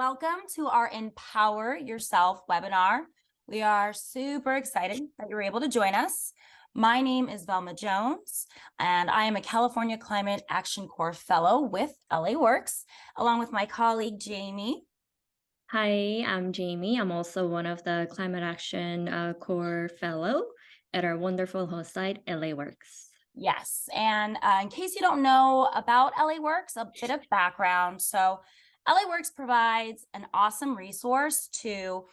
Welcome to our Empower Yourself webinar. We are super excited that you're able to join us. My name is Velma Jones, and I am a California Climate Action Corps Fellow with LA Works, along with my colleague, Jamie. Hi, I'm Jamie. I'm also one of the Climate Action Corps Fellow at our wonderful host site, LA Works. Yes, and in case you don't know about LA Works, a bit of background. So LA Works provides an awesome resource to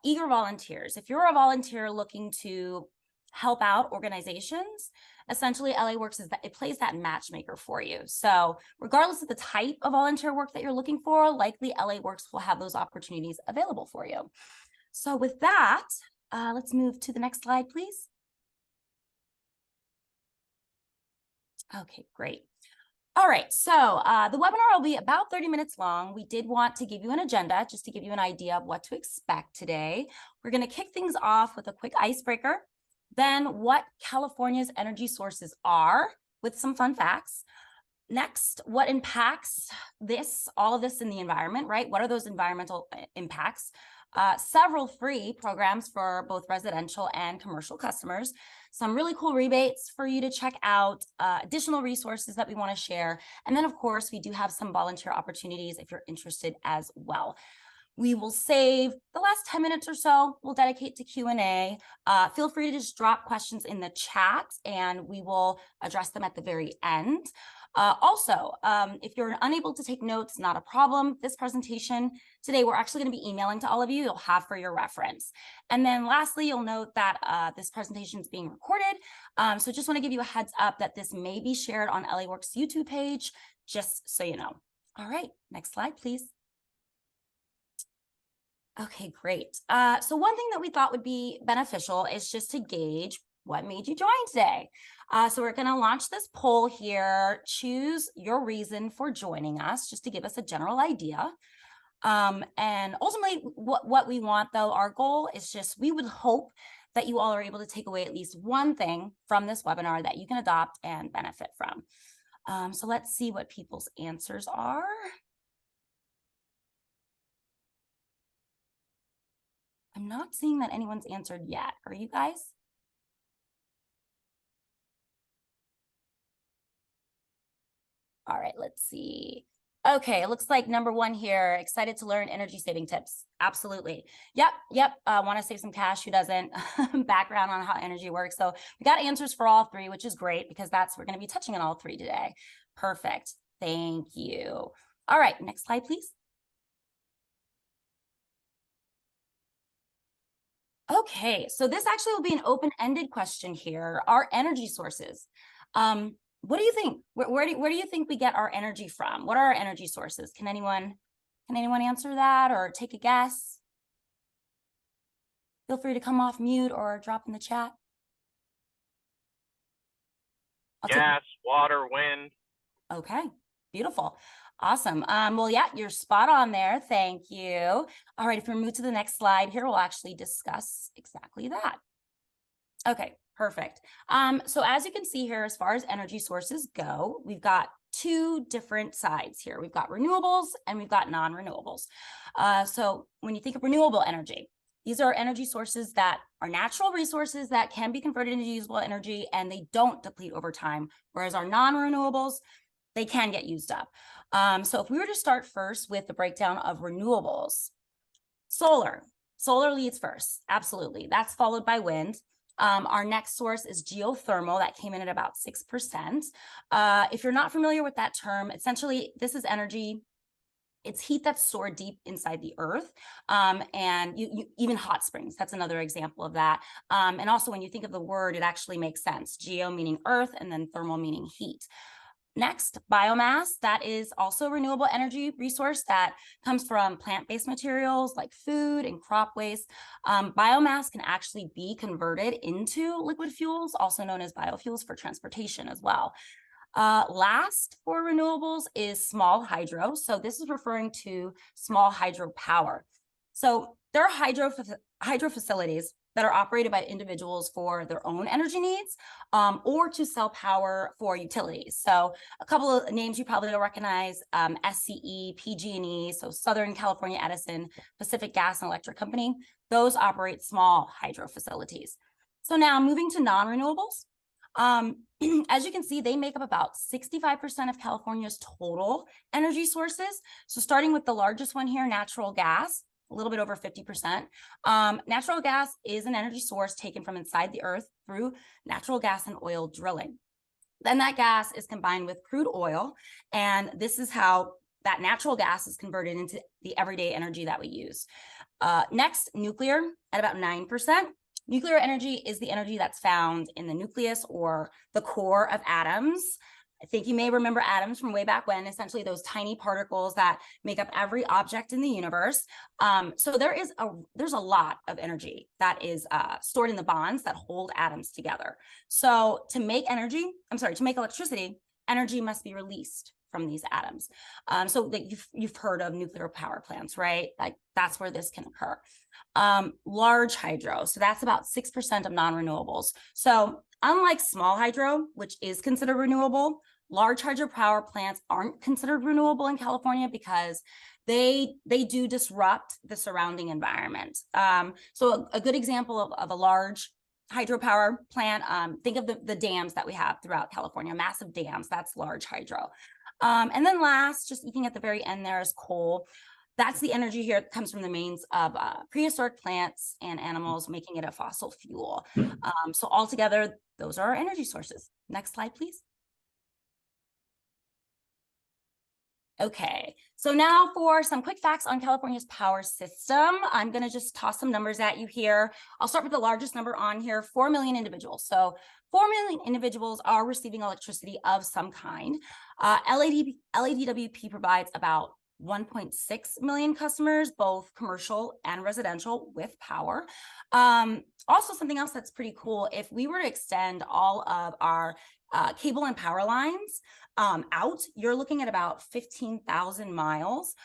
eager volunteers. If you're a volunteer looking to help out organizations, essentially LA Works it plays that matchmaker for you. So regardless of the type of volunteer work that you're looking for, likely LA Works will have those opportunities available for you. So with that, let's move to the next slide, please. Okay, great. All right, so the webinar will be about 30 minutes long. We did want to give you an agenda just to give you an idea of what to expect today. We're going to kick things off with a quick icebreaker, then what California's energy sources are with some fun facts. Next, what impacts all of this in the environment, right? What are those environmental impacts? Several free programs for both residential and commercial customers, some really cool rebates for you to check out, additional resources that we want to share. And then, of course, we do have some volunteer opportunities if you're interested as well. We will save the last 10 minutes or so, we'll dedicate to Q&A. Feel free to just drop questions in the chat and we will address them at the very end. Also, if you're unable to take notes, not a problem. This presentation today, we're actually going to be emailing to all of you. You'll have for your reference. And then lastly, you'll note that this presentation is being recorded. So just want to give you a heads up that this may be shared on LA Works YouTube page, just so you know. All right, next slide, please. Okay, great. So one thing that we thought would be beneficial is just to gauge what made you join today. So we're going to launch this poll here. Choose your reason for joining us, just to give us a general idea. And ultimately, what we want, though, our goal is just, we would hope that you all are able to take away at least one thing from this webinar that you can adopt and benefit from. So let's see what people's answers are. I'm not seeing that anyone's answered yet. Are you guys? All right, let's see. Okay, it looks like number one here, excited to learn energy saving tips. Absolutely. Yep. Want to save some cash. Who doesn't? Background on how energy works. So we got answers for all three, which is great because we're going to be touching on all three today. Perfect. Thank you. All right, next slide, please. Okay, so this actually will be an open-ended question here. Our energy sources. What do you think? Where do you think we get our energy from? What are our energy sources? Can anyone answer that or take a guess? Feel free to come off mute or drop in the chat. Gas, water, wind. Okay, beautiful. Awesome. Well, yeah, you're spot on there. Thank you. All right, if we move to the next slide here, we'll actually discuss exactly that. Okay, perfect. So as you can see here, as far as energy sources go, we've got two different sides here. We've got renewables and we've got non-renewables. So when you think of renewable energy, these are energy sources that are natural resources that can be converted into usable energy and they don't deplete over time, whereas our non-renewables, they can get used up. So if we were to start first with the breakdown of renewables, solar leads first, absolutely. That's followed by wind. Our next source is geothermal, that came in at about 6%. If you're not familiar with that term, essentially this is energy, it's heat that's stored deep inside the earth. And even hot springs, that's another example of that. And also when you think of the word, it actually makes sense. Geo meaning earth and then thermal meaning heat. Next, biomass, that is also a renewable energy resource that comes from plant-based materials like food and crop waste. Biomass can actually be converted into liquid fuels, also known as biofuels for transportation as well. Last for renewables is small hydro. So this is referring to small hydropower. So there are hydro facilities that are operated by individuals for their own energy needs, or to sell power for utilities. So a couple of names you probably will recognize, SCE, PG&E, so Southern California Edison, Pacific Gas and Electric Company. Those operate small hydro facilities. So now moving to non-renewables. As you can see, they make up about 65% of California's total energy sources. So starting with the largest one here, natural gas, a little bit over 50%. Natural gas is an energy source taken from inside the earth through natural gas and oil drilling. Then that gas is combined with crude oil, and this is how that natural gas is converted into the everyday energy that we use. Next, nuclear at about 9%. Nuclear energy is the energy that's found in the nucleus or the core of atoms. I think you may remember atoms from way back when, essentially those tiny particles that make up every object in the universe. So there's a lot of energy that is stored in the bonds that hold atoms together. So to make electricity, energy must be released from these atoms. So that you've heard of nuclear power plants, right? Like that's where this can occur. Large hydro, so that's about 6% of non-renewables. So unlike small hydro, which is considered renewable, large hydro power plants aren't considered renewable in California because they do disrupt the surrounding environment. So a good example of a large hydropower plant, think of the dams that we have throughout California, massive dams, that's large hydro. And then last, just looking at the very end there is coal. That's the energy here that comes from the remains of prehistoric plants and animals, making it a fossil fuel. So altogether, those are our energy sources. Next slide, please. Okay, so now for some quick facts on California's power system. I'm going to just toss some numbers at you here. I'll start with the largest number on here, 4 million individuals. So 4 million individuals are receiving electricity of some kind. LADWP provides about 1.6 million customers, both commercial and residential, with power. Also, something else that's pretty cool, if we were to extend all of our cable and power lines out, you're looking at about 15,000 miles,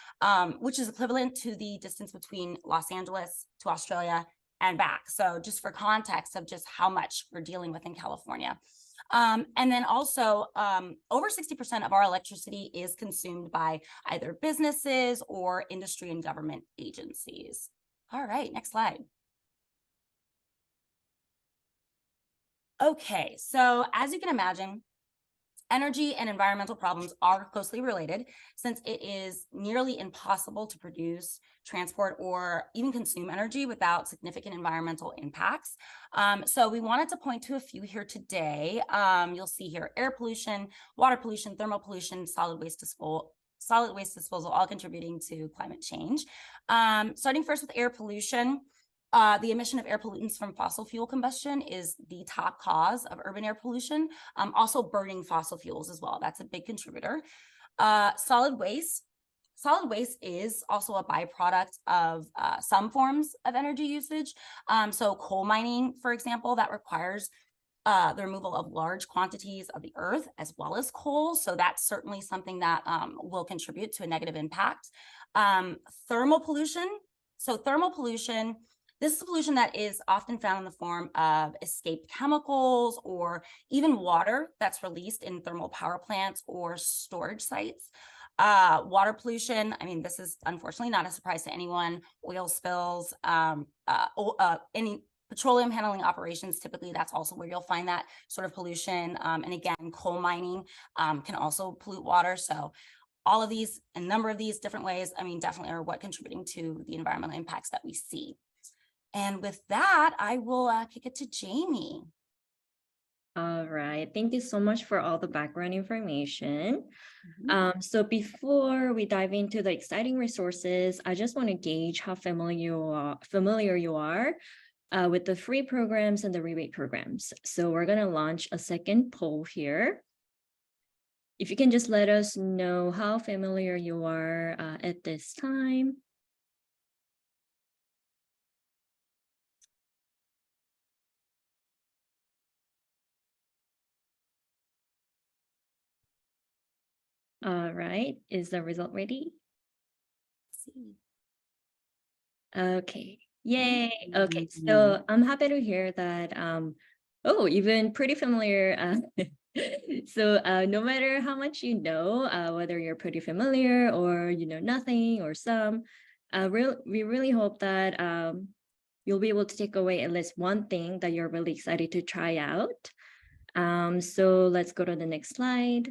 which is equivalent to the distance between Los Angeles to Australia and back. So just for context of just how much we're dealing with in California. And then also over 60% of our electricity is consumed by either businesses or industry and government agencies. All right, next slide. Okay, so as you can imagine, energy and environmental problems are closely related since it is nearly impossible to produce, transport, or even consume energy without significant environmental impacts. So we wanted to point to a few here today. You'll see here air pollution, water pollution, thermal pollution, solid waste disposal, all contributing to climate change. Starting first with air pollution. The emission of air pollutants from fossil fuel combustion is the top cause of urban air pollution. Also burning fossil fuels as well. That's a big contributor. Solid waste. Solid waste is also a byproduct of some forms of energy usage. So coal mining, for example, that requires the removal of large quantities of the earth as well as coal. So that's certainly something that will contribute to a negative impact. Thermal pollution. So thermal pollution, this is pollution that is often found in the form of escaped chemicals or even water that's released in thermal power plants or storage sites. Water pollution, I mean, this is unfortunately not a surprise to anyone. Oil spills, any petroleum handling operations, typically that's also where you'll find that sort of pollution. And again, coal mining can also pollute water. So all of these, a number of these different ways, I mean, definitely are what contributing to the environmental impacts that we see. And with that, I will kick it to Jamie. All right. Thank you so much for all the background information. Mm-hmm. So before we dive into the exciting resources, I just want to gauge how familiar you are with the free programs and the rebate programs. So we're going to launch a second poll here. If you can just let us know how familiar you are at this time. All right, is the result ready? See. Okay, Yay. Okay, so I'm happy to hear that. Oh, even pretty familiar. So no matter how much you know, whether you're pretty familiar or you know nothing or some, we really hope that you'll be able to take away at least one thing that you're really excited to try out. So let's go to the next slide.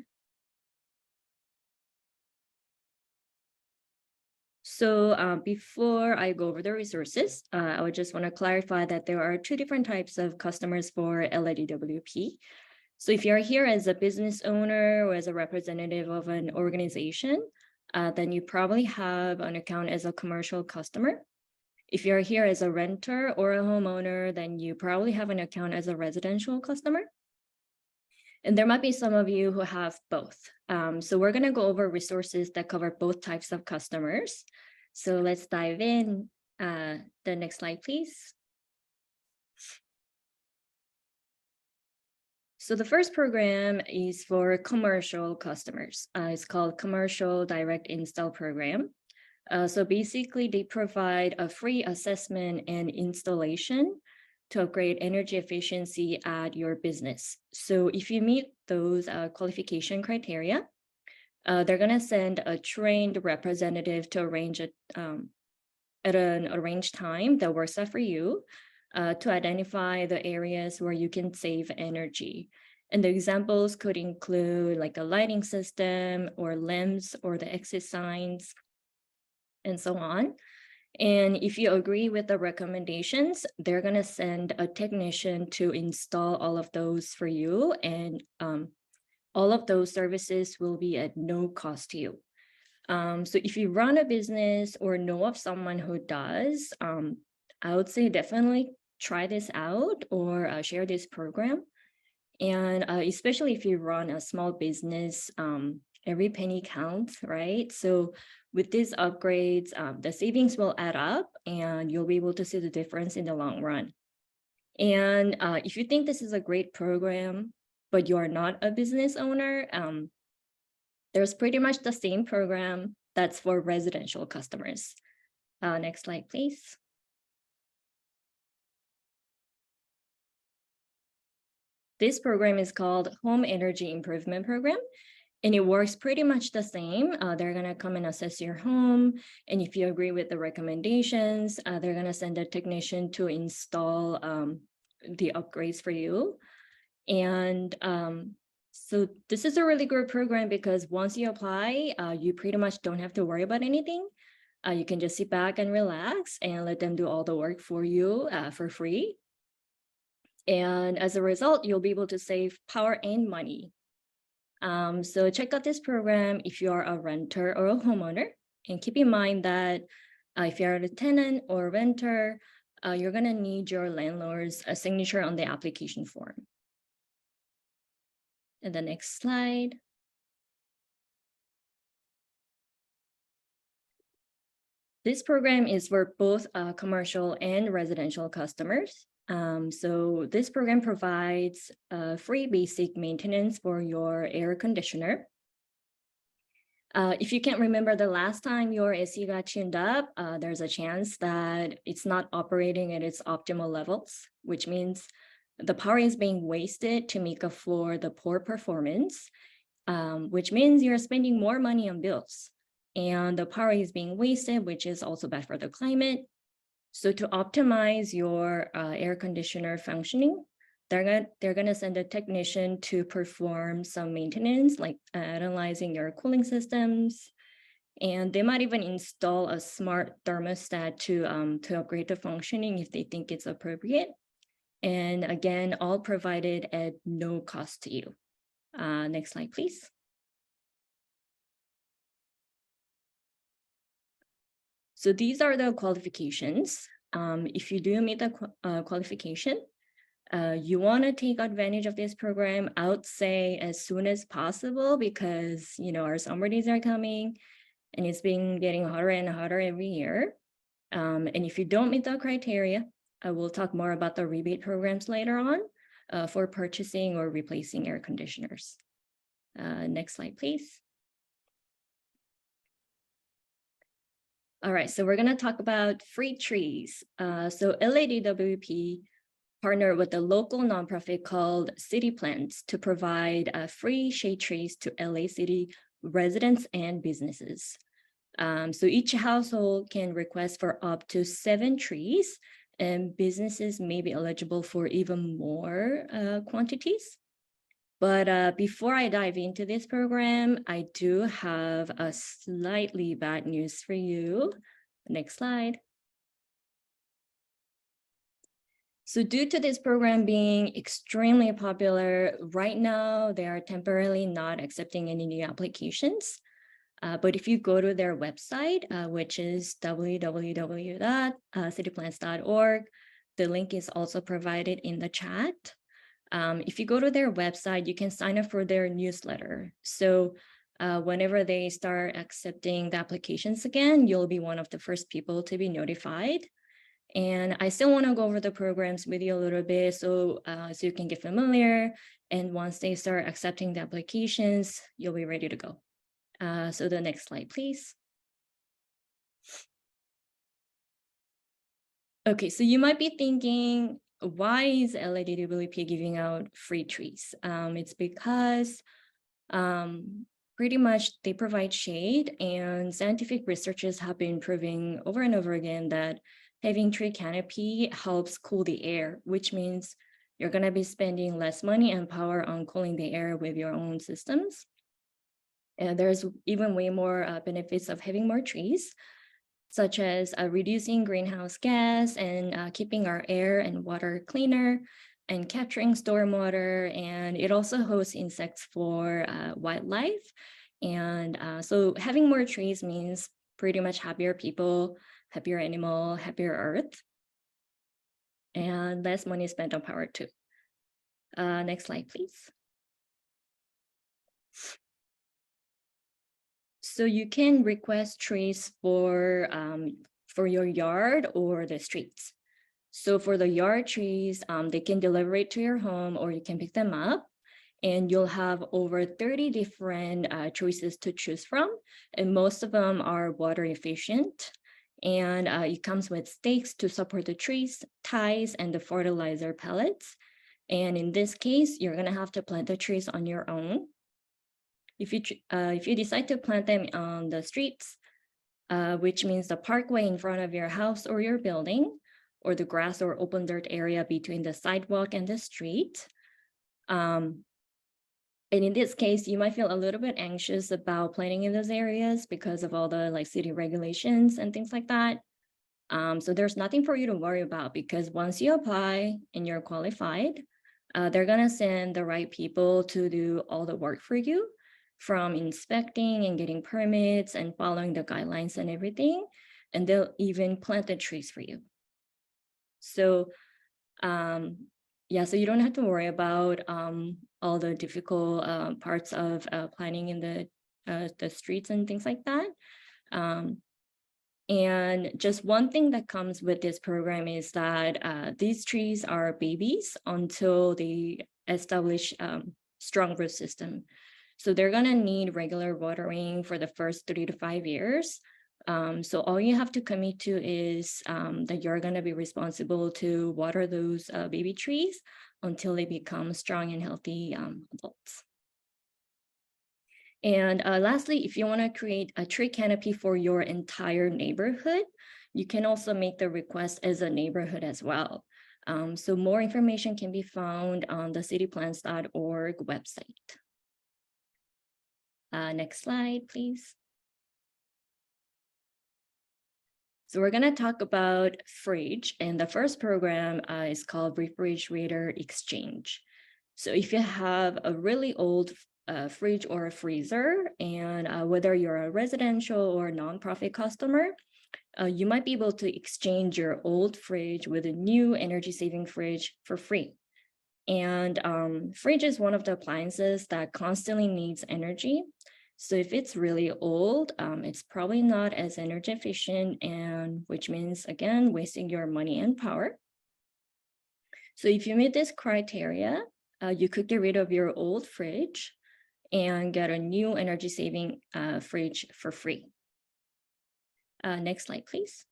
So before I go over the resources, I would just want to clarify that there are two different types of customers for LADWP. So if you're here as a business owner or as a representative of an organization, then you probably have an account as a commercial customer. If you're here as a renter or a homeowner, then you probably have an account as a residential customer. And there might be some of you who have both. So we're going to go over resources that cover both types of customers. So let's dive in. The next slide, please. So the first program is for commercial customers. It's called Commercial Direct Install Program. So basically, they provide a free assessment and installation to upgrade energy efficiency at your business. So if you meet those qualification criteria, they're going to send a trained representative to arrange it at an arranged time that works out for you to identify the areas where you can save energy. And the examples could include like a lighting system or lamps or the exit signs and so on. And if you agree with the recommendations, they're going to send a technician to install all of those for you. And all of those services will be at no cost to you. So if you run a business or know of someone who does, I would say definitely try this out or share this program. And especially if you run a small business, every penny counts, right? So with these upgrades, the savings will add up and you'll be able to see the difference in the long run. And if you think this is a great program, but you are not a business owner, there's pretty much the same program that's for residential customers. Next slide, please. This program is called Home Energy Improvement Program. And it works pretty much the same. They're going to come and assess your home. And if you agree with the recommendations, they're going to send a technician to install the upgrades for you. And so this is a really good program because once you apply, you pretty much don't have to worry about anything. You can just sit back and relax and let them do all the work for you for free. And as a result, you'll be able to save power and money. So check out this program if you are a renter or a homeowner, and keep in mind that if you're a tenant or a renter, you're going to need your landlord's signature on the application form. And the next slide. This program is for both commercial and residential customers. So this program provides free basic maintenance for your air conditioner. If you can't remember the last time your AC got tuned up, there's a chance that it's not operating at its optimal levels, which means the power is being wasted to make up for the poor performance, which means you're spending more money on bills. And the power is being wasted, which is also bad for the climate. So to optimize your air conditioner functioning, they're gonna send a technician to perform some maintenance, like analyzing your cooling systems, and they might even install a smart thermostat to upgrade the functioning if they think it's appropriate. And again, all provided at no cost to you. Next slide, please. So these are the qualifications. If you do meet the qualification, you want to take advantage of this program, I would say as soon as possible, because our summer days are coming and it's been getting hotter and hotter every year. And if you don't meet the criteria, I will talk more about the rebate programs later on for purchasing or replacing air conditioners. Next slide, please. All right, so we're going to talk about free trees. So LADWP partnered with a local nonprofit called City Plants to provide free shade trees to LA City residents and businesses. So each household can request for up to 7 trees, and businesses may be eligible for even more quantities. But before I dive into this program, I do have a slightly bad news for you. Next slide. So due to this program being extremely popular, right now they are temporarily not accepting any new applications. But if you go to their website, which is www.cityplants.org, the link is also provided in the chat. If you go to their website, you can sign up for their newsletter. So whenever they start accepting the applications again, you'll be one of the first people to be notified. And I still want to go over the programs with you a little bit so you can get familiar. And once they start accepting the applications, you'll be ready to go. So the next slide, please. Okay, so you might be thinking, why is LADWP giving out free trees? It's because pretty much they provide shade, and scientific researchers have been proving over and over again that having tree canopy helps cool the air, which means you're going to be spending less money and power on cooling the air with your own systems. And there's even way more benefits of having more trees, such as reducing greenhouse gas and keeping our air and water cleaner and capturing stormwater. And it also hosts insects for wildlife. And so having more trees means pretty much happier people, happier animal, happier earth, and less money spent on power too. Next slide, please. So you can request trees for your yard or the streets. So for the yard trees, they can deliver it to your home or you can pick them up, and you'll have over 30 different choices to choose from. And most of them are water efficient. And it comes with stakes to support the trees, ties, and the fertilizer pellets. And in this case, you're gonna have to plant the trees on your own. If you decide to plant them on the streets, which means the parkway in front of your house or your building, or the grass or open dirt area between the sidewalk and the street. And in this case, you might feel a little bit anxious about planting in those areas because of all the city regulations and things like that. So there's nothing for you to worry about, because once you apply and you're qualified, they're gonna send the right people to do all the work for you, from inspecting and getting permits and following the guidelines and everything. And they'll even plant the trees for you. So yeah, so you don't have to worry about all the difficult parts of planning in the streets and things like that. And just one thing that comes with this program is that these trees are babies until they establish strong root system. So they're gonna need regular watering for the first 3 to 5 years. So all you have to commit to is that you're gonna be responsible to water those baby trees until they become strong and healthy adults. And lastly, if you wanna create a tree canopy for your entire neighborhood, you can also make the request as a neighborhood as well. So more information can be found on the cityplants.org website. Next slide, please. So we're gonna talk about fridge, and the first program is called Refrigerator Exchange. So if you have a really old fridge or a freezer, and whether you're a residential or nonprofit customer, you might be able to exchange your old fridge with a new energy-saving fridge for free. And fridge is one of the appliances that constantly needs energy. So if it's really old, it's probably not as energy efficient, and which means, again, wasting your money and power. So if you meet this criteria, you could get rid of your old fridge and get a new energy saving fridge for free. Next slide, please.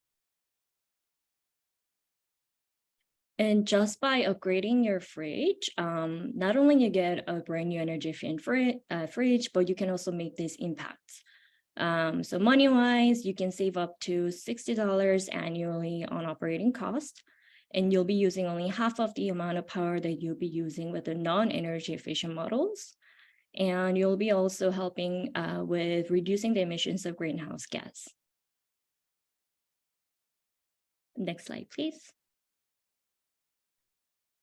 And just by upgrading your fridge, not only you get a brand new energy efficient fridge, but you can also make this impact. So money-wise, you can save up to $60 annually on operating cost, and you'll be using only half of the amount of power that you'll be using with the non-energy efficient models. And you'll be also helping with reducing the emissions of greenhouse gas. Next slide, please.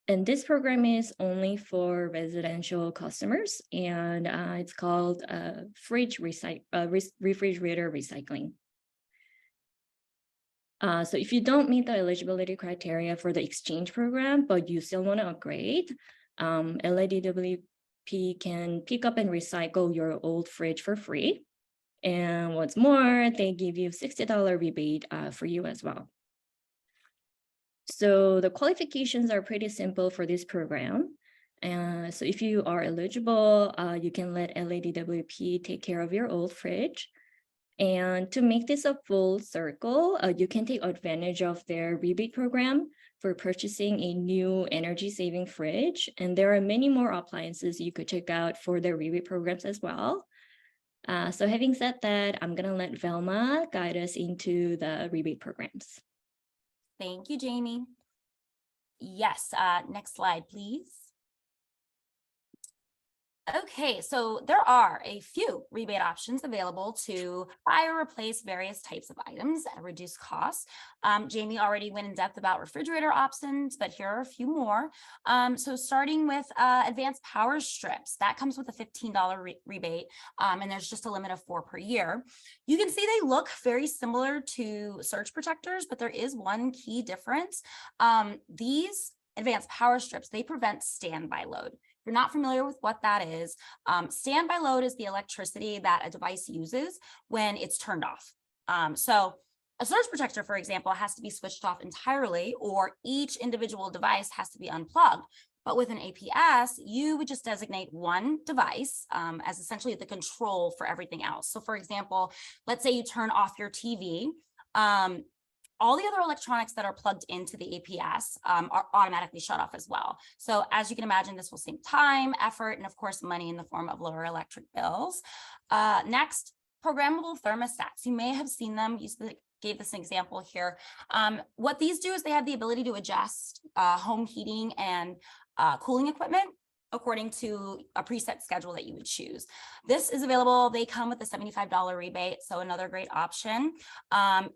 And this program is only for residential customers, and it's called refrigerator recycling. So if you don't meet the eligibility criteria for the exchange program, but you still want to upgrade, LADWP can pick up and recycle your old fridge for free. And what's more, they give you $60 rebate for you as well. So the qualifications are pretty simple for this program. So if you are eligible, you can let LADWP take care of your old fridge. And to make this a full circle, you can take advantage of their rebate program for purchasing a new energy saving fridge. And there are many more appliances you could check out for their rebate programs as well. So having said that, I'm gonna let Velma guide us into the rebate programs. Thank you, Jamie. Yes, next slide, please. Okay, so there are a few rebate options available to buy or replace various types of items at reduced costs. Jamie already went in depth about refrigerator options, but here are a few more. So starting with advanced power strips, that comes with a $15 rebate, and there's just a limit of 4 per year. You can see they look very similar to surge protectors, but there is one key difference. These advanced power strips, they prevent standby load. If you're not familiar with what that is, standby load is the electricity that a device uses when it's turned off. So a surge protector, for example, has to be switched off entirely, or each individual device has to be unplugged. But with an APS, you would just designate one device as essentially the control for everything else. So for example, let's say you turn off your TV. All the other electronics that are plugged into the APS are automatically shut off as well. So as you can imagine, this will save time, effort, and of course, money in the form of lower electric bills. Next, programmable thermostats. You may have seen them. You gave this example here. What these do is they have the ability to adjust home heating and cooling equipment according to a preset schedule that you would choose. This is available. They come with a $75 rebate, so another great option.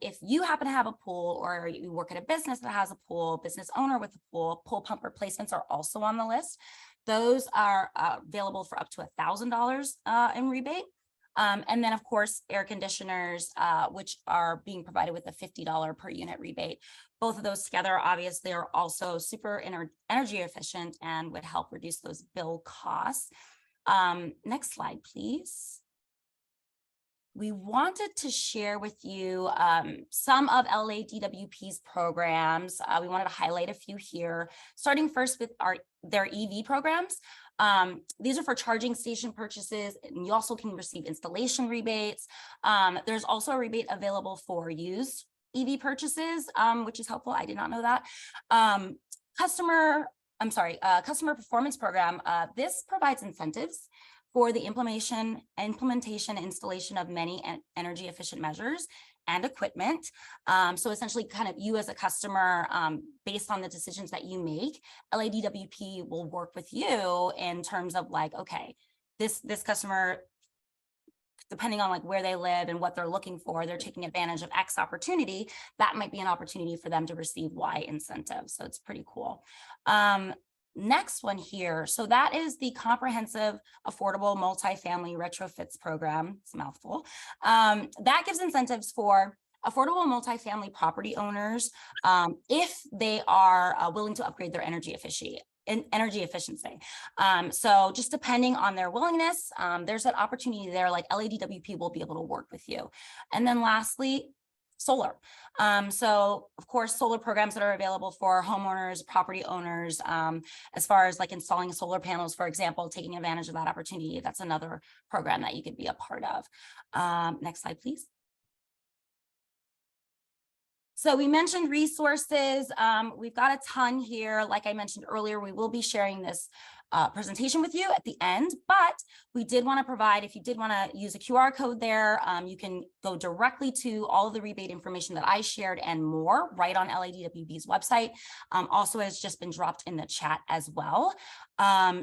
If you happen to have a pool, or you work at a business that has a pool, business owner with a pool pump replacements are also on the list. Those are available for up to $1,000 in rebate. And then, of course, air conditioners, which are being provided with a $50 per unit rebate. Both of those together, obviously, are also super energy efficient and would help reduce those bill costs. Next slide, please. We wanted to share with you some of LADWP's programs. We wanted to highlight a few here, starting first with their EV programs. These are for charging station purchases, and you also can receive installation rebates. There's also a rebate available for used EV purchases, which is helpful. I did not know that. Customer performance program. This provides incentives for the implementation and installation of many energy efficient measures and equipment. So essentially kind of you as a customer, based on the decisions that you make, LADWP will work with you in terms of like, okay, this customer, depending on like where they live and what they're looking for, they're taking advantage of X opportunity. That might be an opportunity for them to receive Y incentive. So it's pretty cool. Next one here. So that is the Comprehensive Affordable Multifamily Retrofits Program. It's a mouthful. That gives incentives for affordable multifamily property owners if they are willing to upgrade their energy efficiency. So just depending on their willingness, there's an opportunity there, like LADWP will be able to work with you. And then lastly, solar. So of course, solar programs that are available for homeowners, property owners, as far as like installing solar panels, for example, taking advantage of that opportunity, that's another program that you could be a part of. Next slide, please. So we mentioned resources. We've got a ton here. Like I mentioned earlier, we will be sharing this presentation with you at the end, but we did want to provide, if you did want to use a QR code there, you can go directly to all of the rebate information that I shared and more right on LADWP's website. Also has just been dropped in the chat as well.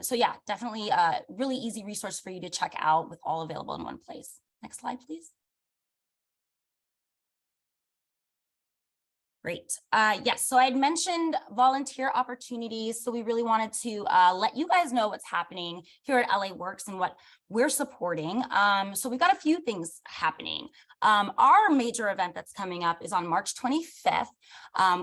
So yeah, definitely a really easy resource for you to check out with all available in one place. Next slide, please. Great. Yes, so I had mentioned volunteer opportunities. So we really wanted to let you guys know what's happening here at LA Works and what we're supporting. So we've got a few things happening. Our major event that's coming up is on March 25th.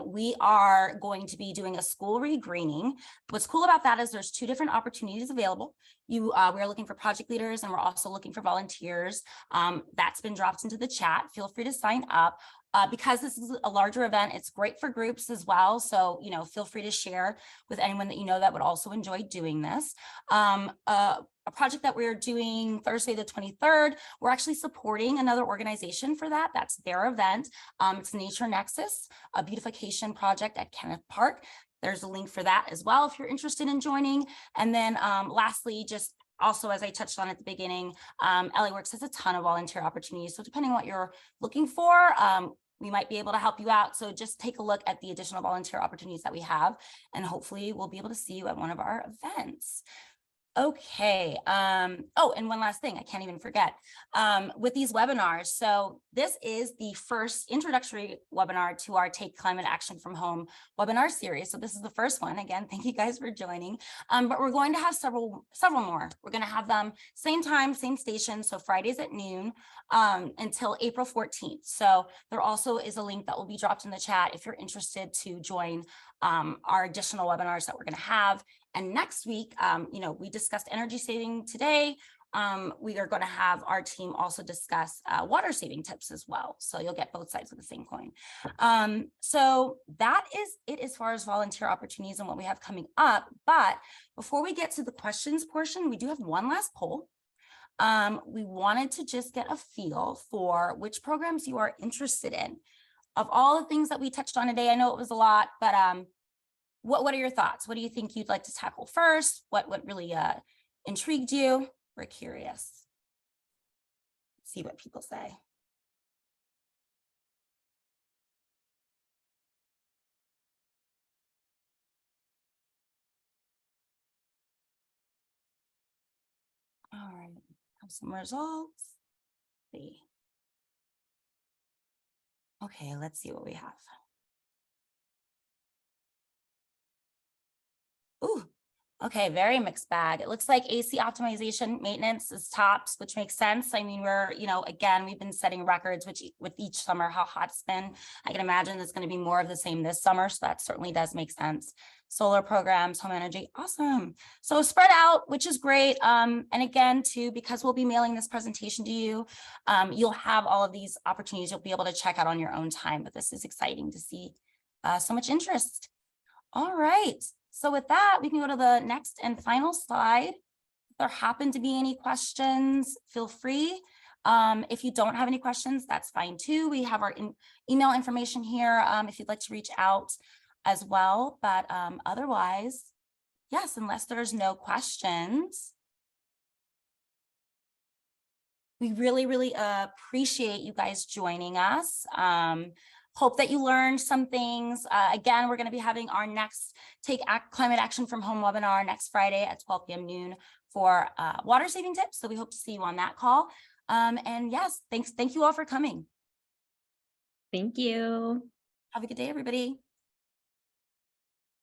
We are going to be doing a school regreening. What's cool about that is there's 2 different opportunities available. We're looking for project leaders and we're also looking for volunteers. That's been dropped into the chat. Feel free to sign up. Because this is a larger event, it's great for groups as well. So, you know, feel free to share with anyone that you know that would also enjoy doing this. A project that we're doing Thursday, the 23rd, we're actually supporting another organization for that. That's their event. It's Nature Nexus, a beautification project at Kenneth Park. There's a link for that as well if you're interested in joining. And then lastly, just also, as I touched on at the beginning, LA Works has a ton of volunteer opportunities. So depending on what you're looking for, we might be able to help you out. So just take a look at the additional volunteer opportunities that we have, and hopefully we'll be able to see you at one of our events. Okay. Oh, and one last thing, I can't even forget, with these webinars. So this is the first introductory webinar to our Take Climate Action from Home webinar series. So this is the first one. Again, thank you guys for joining. But we're going to have several more. We're going to have them same time, same station. So Fridays at noon until April 14th. So there also is a link that will be dropped in the chat if you're interested to join our additional webinars that we're going to have. And next week, you know, we discussed energy saving today. We are going to have our team also discuss water saving tips as well. So you'll get both sides of the same coin. So that is it as far as volunteer opportunities and what we have coming up. But before we get to the questions portion, we do have one last poll. We wanted to just get a feel for which programs you are interested in. Of all the things that we touched on today, I know it was a lot, but what are your thoughts? What do you think you'd like to tackle first? What really intrigued you? We're curious. Let's see what people say. All right, have some results. Let's see. Okay, let's see what we have. Ooh, okay, very mixed bag. It looks like AC optimization maintenance is tops, which makes sense. I mean, we're, you know, again, we've been setting records with each summer, how hot it's been. I can imagine there's going to be more of the same this summer. So that certainly does make sense. Solar programs, home energy, awesome. So spread out, which is great. And again, too, because we'll be mailing this presentation to you, you'll have all of these opportunities you'll be able to check out on your own time. But this is exciting to see so much interest. All right. So with that, we can go to the next and final slide. If there happen to be any questions, feel free. If you don't have any questions, that's fine too. We have our email information here if you'd like to reach out as well. But otherwise, yes, unless there's no questions, we really appreciate you guys joining us. Hope that you learned some things. Again, we're going to be having our next Climate Action from Home webinar next Friday at 12 p.m. noon for water saving tips. So we hope to see you on that call. And yes, thank you all for coming. Thank you. Have a good day, everybody.